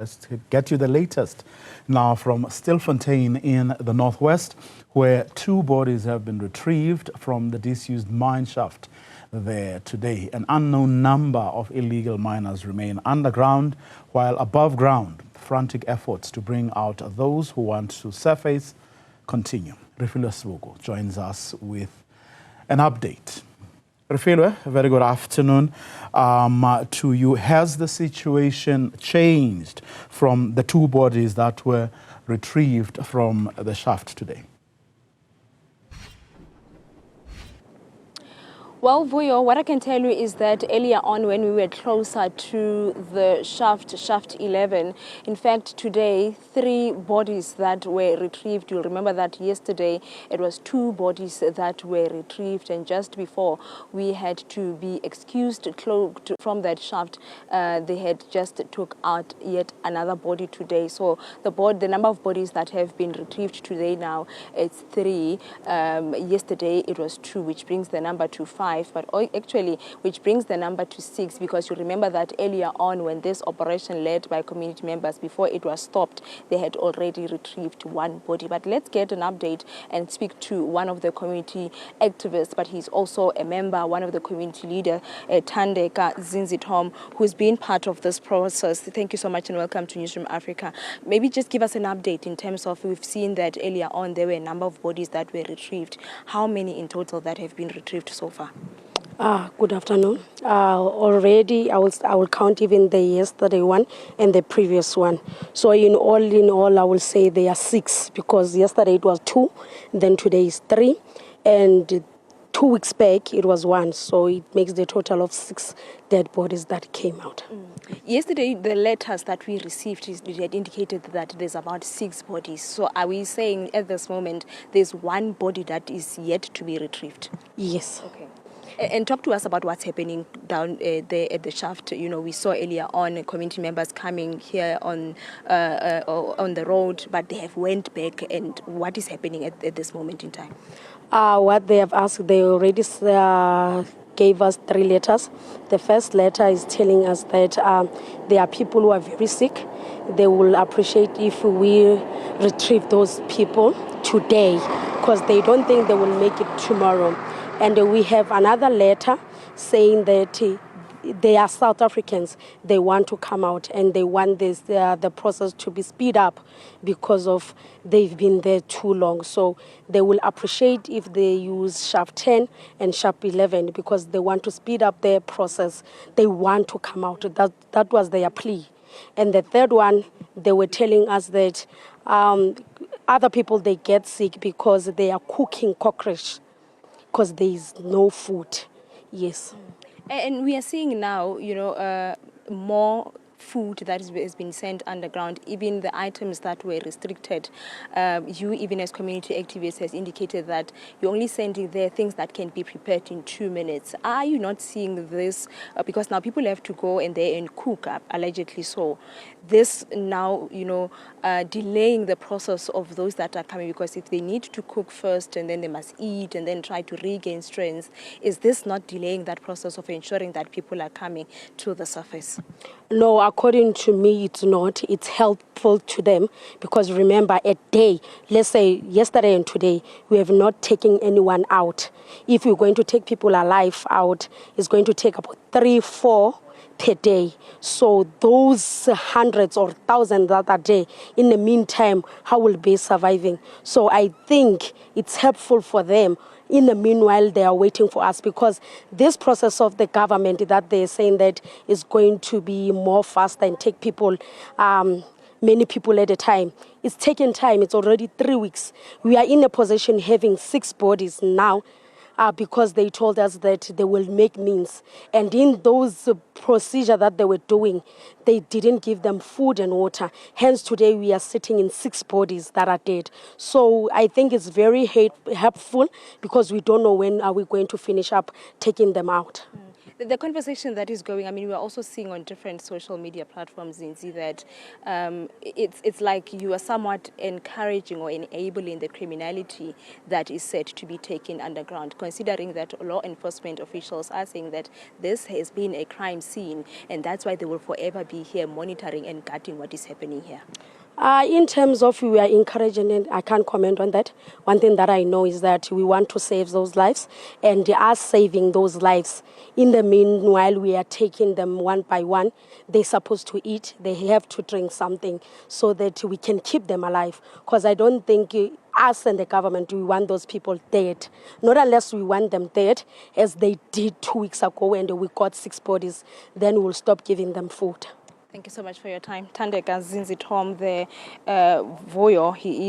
Let's get you the latest now from Stilfontein in the northwest, where 2 bodies have been retrieved from the disused mine shaft there today. An unknown number of illegal miners remain underground, while above ground, frantic efforts to bring out those who want to surface continue. Refiloe Seboko joins us with an update. Refiloe, a very good afternoon to you. Has the situation changed from the 2 bodies that were retrieved from the shaft today? Well, Vuyo, what I can tell you is that earlier on when we were closer to the shaft 11, in fact, today, 3 bodies that were retrieved. You'll remember that yesterday it was 2 bodies that were retrieved, and just before we had to be excused from that shaft, they had just took out yet another body today. So the number of bodies that have been retrieved today now, it's 3. Yesterday it was 2, which brings the number to 5. But actually, which brings the number to 6, because you remember that earlier on when this operation led by community members, before it was stopped, they had already retrieved 1 body. But let's get an update and speak to one of the community activists, but he's also a member, one of the community leader, Thandeka Zinzitom, who's been part of this process. Thank you so much and welcome to Newzroom Afrika. Maybe just give us an update in terms of, we've seen that earlier on there were a number of bodies that were retrieved. How many in total that have been retrieved so far? Good afternoon. Already, I will count even the yesterday one and the previous one. So in all, I will say there are 6, because yesterday it was 2, then today is 3, and 2 weeks back it was 1. So it makes the total of 6 dead bodies that came out. Yesterday, the letters that we received had indicated that there's about 6 bodies. So are we saying at this moment there's 1 body that is yet to be retrieved? Yes. Okay. And talk to us about what's happening down there at the shaft. You know, we saw earlier on community members coming here on the road, but they have went back. And what is happening at this moment in time? What they have asked, they already gave us 3 letters. The first letter is telling us that there are people who are very sick. They will appreciate if we retrieve those people today, because they don't think they will make it tomorrow. And we have another letter saying that they are South Africans. They want to come out and they want the process to be speed up, because of they've been there too long. So they will appreciate if they use shaft 10 and shaft 11, because they want to speed up their process. They want to come out. That was their plea. And the third one, they were telling us that other people, they get sick because they are cooking cockroach, because there is no food. Yes. And we are seeing now, you know, more food that has been sent underground, even the items that were restricted. You, even as community activists, has indicated that you're only sending there things that can be prepared in 2 minutes. Are you not seeing this? Because now people have to go in there and cook up, allegedly so. This now, you know, delaying the process of those that are coming, because if they need to cook first and then they must eat and then try to regain strength, is this not delaying that process of ensuring that people are coming to the surface? No, according to me, it's not. It's helpful to them, because remember, a day, let's say yesterday and today, we have not taken anyone out. If we're going to take people alive out, it's going to take about 3-4 per day. So those hundreds or thousands that are there, in the meantime, how will they be surviving? So I think it's helpful for them. In the meanwhile, they are waiting for us, because this process of the government that they're saying that is going to be more faster and take people, many people at a time, it's taking time. It's already 3 weeks. We are in a position having 6 bodies now, because they told us that they will make means. And in those procedure that they were doing, they didn't give them food and water. Hence, today we are sitting in 6 bodies that are dead. So I think it's very helpful, because we don't know when are we going to finish up taking them out. The conversation that is going, I mean, we're also seeing on different social media platforms in Z that it's like you are somewhat encouraging or enabling the criminality that is said to be taken underground, considering that law enforcement officials are saying that this has been a crime scene and that's why they will forever be here monitoring and guarding what is happening here. In terms of we are encouraging, and I can't comment on that. One thing that I know is that we want to save those lives, and us saving those lives. In the meanwhile, we are taking them one by one. They're supposed to eat. They have to drink something so that we can keep them alive. Because I don't think us and the government, we want those people dead. Not unless we want them dead, as they did 2 weeks ago when we got 6 bodies. Then we'll stop giving them food. Thank you so much for your time. Thandeka Zinzitom, the Voyo, she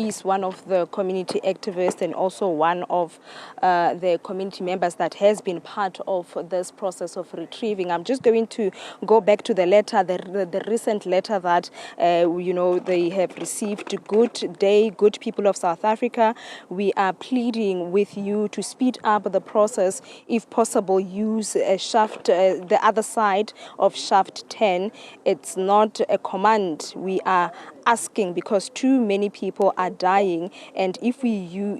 is one of the community activists and also one of the community members that has been part of this process of retrieving. I'm just going to go back to the letter, the recent letter that, they have received. Good day, good people of South Africa. We are pleading with you to speed up the process. If possible, use a shaft, the other side of shaft 10. It's not a command. We are asking because too many people are dying, and if you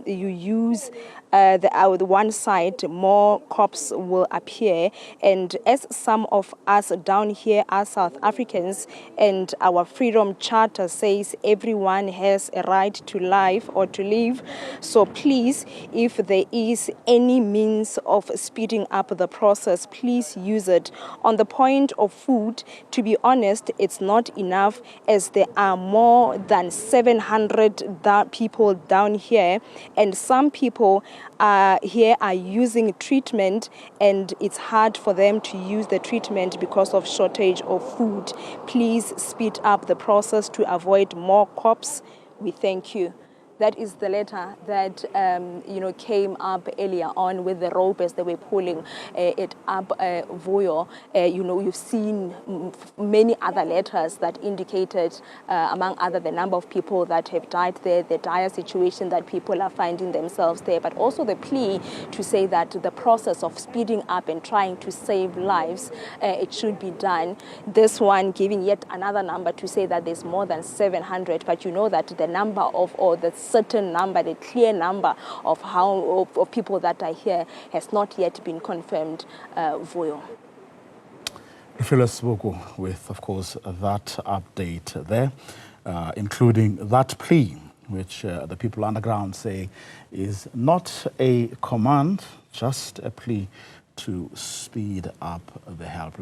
use the one side, more cops will appear. And as some of us down here are South Africans, and our Freedom Charter says everyone has a right to life or to live. So please, if there is any means of speeding up the process, please use it. On the point of food, to be honest, it's not enough, as there are more than 700 people down here, and some people here are using treatment, and it's hard for them to use the treatment because of shortage of food. Please speed up the process to avoid more cops. We thank you. That is the letter that came up earlier on with the rope as they were pulling it up Voyo. You've seen many other letters that indicated, among other, the number of people that have died there, the dire situation that people are finding themselves there, but also the plea to say that the process of speeding up and trying to save lives, it should be done. This one giving yet another number to say that there's more than 700, but you know that the number or the certain number, the clear number of of people that are here has not yet been confirmed. Voyo. Refiloe Seboko with, of course, that update there, including that plea, which the people underground say is not a command, just a plea to speed up the help.